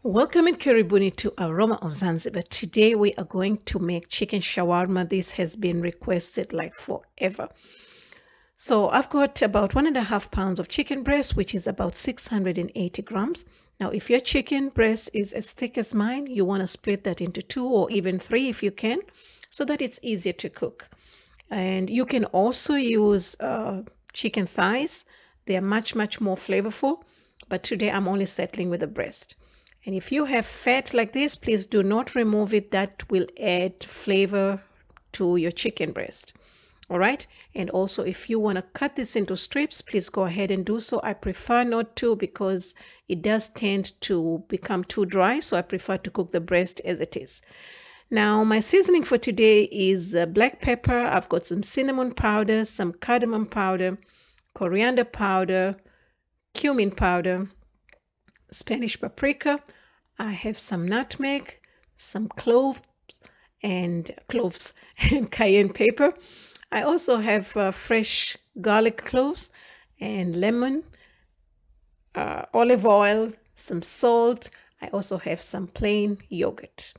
Welcome in Karibuni to Aroma of Zanzibar. Today we are going to make chicken shawarma. This has been requested like forever. So I've got about 1.5 pounds of chicken breast, which is about 680 grams. Now, if your chicken breast is as thick as mine, you want to split that into 2 or even 3 if you can, so that it's easier to cook. And you can also use chicken thighs. They are much more flavorful, but today I'm only settling with the breast. And if you have fat like this, please do not remove it. That will add flavor to your chicken breast. All right. And also, if you want to cut this into strips, please go ahead and do so. I prefer not to because it does tend to become too dry. So I prefer to cook the breast as it is. Now, my seasoning for today is black pepper. I've got some cinnamon powder, some cardamom powder, coriander powder, cumin powder, Spanish paprika. I have some nutmeg, some cloves and cayenne pepper. I also have fresh garlic cloves and lemon, olive oil, some salt. I also have some plain yogurt.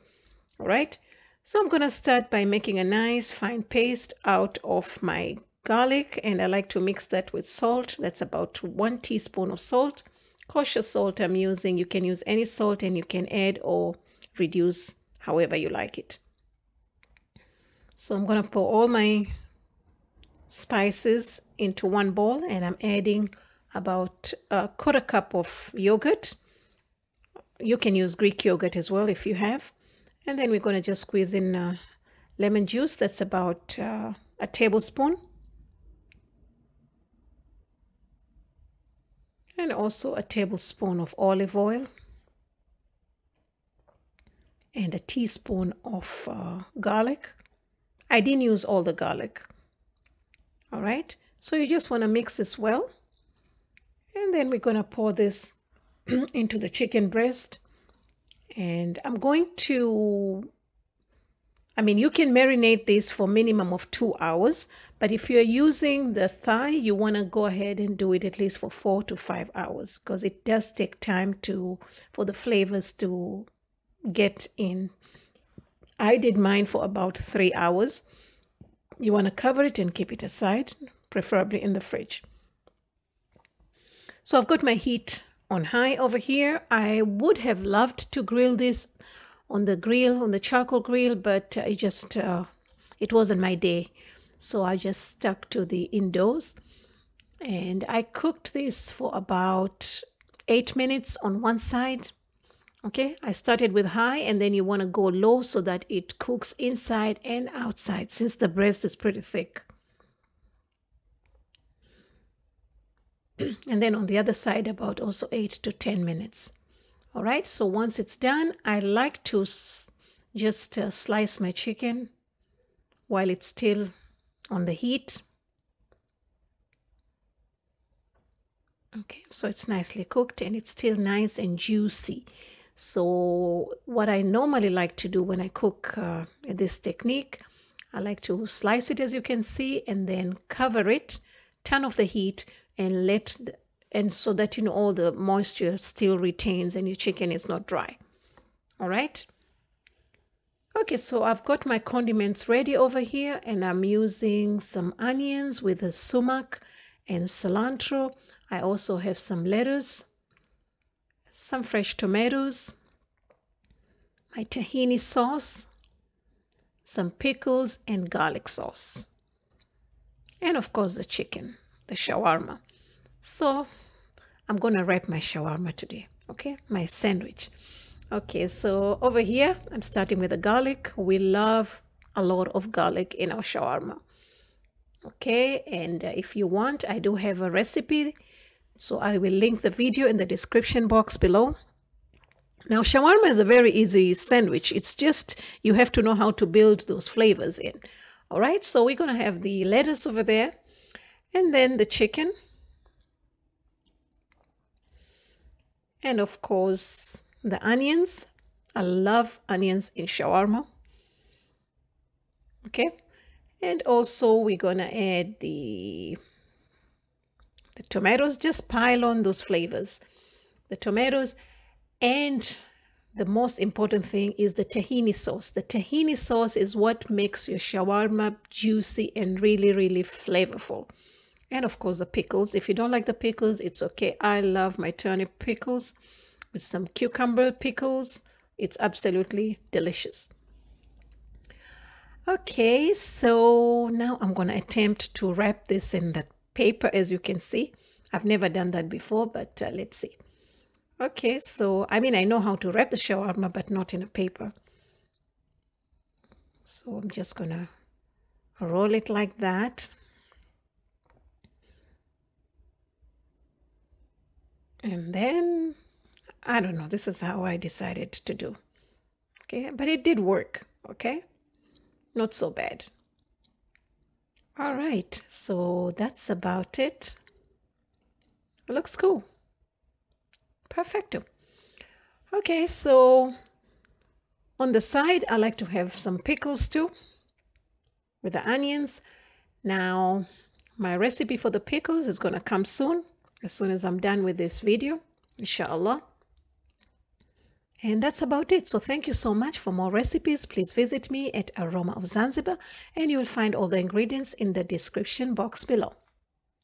All right. So I'm going to start by making a nice fine paste out of my garlic, and I like to mix that with salt. That's about 1 teaspoon of salt. Kosher salt I'm using. You can use any salt and you can add or reduce however you like it. So I'm going to pour all my spices into one bowl, and I'm adding about a quarter cup of yogurt. You can use Greek yogurt as well if you have. And then we're going to just squeeze in lemon juice. That's about a tablespoon. And also a tablespoon of olive oil. And a teaspoon of garlic. I didn't use all the garlic. All right. So you just want to mix this well. And then we're going to pour this into the chicken breast. And I'm going to, you can marinate this for minimum of 2 hours, but if you're using the thigh, you want to go ahead and do it at least for 4 to 5 hours because it does take time for the flavors to get in. I did mine for about 3 hours. You want to cover it and keep it aside, preferably in the fridge. So I've got my heat on high over here. I would have loved to grill this on the charcoal grill, but it wasn't my day. So I just stuck to the indoors, and I cooked this for about 8 minutes on one side. Okay, I started with high, and then you want to go low so that it cooks inside and outside since the breast is pretty thick. And then on the other side about also 8 to 10 minutes. All right, so once it's done, I like to just slice my chicken while it's still on the heat. Okay, so it's nicely cooked and it's still nice and juicy. So what I normally like to do when I cook this technique, I like to slice it as you can see and then cover it, turn off the heat, and so that all the moisture still retains and your chicken is not dry. All right. Okay, so I've got my condiments ready over here, and I'm using some onions with a sumac and cilantro. I also have some lettuce, some fresh tomatoes, my tahini sauce, some pickles and garlic sauce, and of course the chicken, the shawarma. So I'm going to wrap my shawarma today, okay? My sandwich. Okay, so over here, I'm starting with the garlic. We love a lot of garlic in our shawarma. Okay, and if you want, I do have a recipe. So I will link the video in the description box below. Now, shawarma is a very easy sandwich. It's just you have to know how to build those flavors in. All right, so we're going to have the lettuce over there, and then the chicken. And of course, the onions. I love onions in shawarma. Okay. And also we're going to add the tomatoes. Just pile on those flavors. The tomatoes and the most important thing is the tahini sauce. The tahini sauce is what makes your shawarma juicy and really, really flavorful. And of course, the pickles. If you don't like the pickles, it's okay. I love my turnip pickles with some cucumber pickles. It's absolutely delicious. Okay, so now I'm going to attempt to wrap this in that paper, as you can see. I've never done that before, but let's see. Okay, so I mean, I know how to wrap the shawarma, but not in a paper. So I'm just gonna roll it like that. And then, I don't know, this is how I decided to do. Okay, but it did work, okay? Not so bad. All right, so that's about it. It looks cool. Perfecto. Okay, so on the side, I like to have some pickles too with the onions. Now, my recipe for the pickles is going to come soon as I'm done with this video, inshallah. And that's about it. So thank you so much. For more recipes, please visit me at Aroma of Zanzibar, and you will find all the ingredients in the description box below.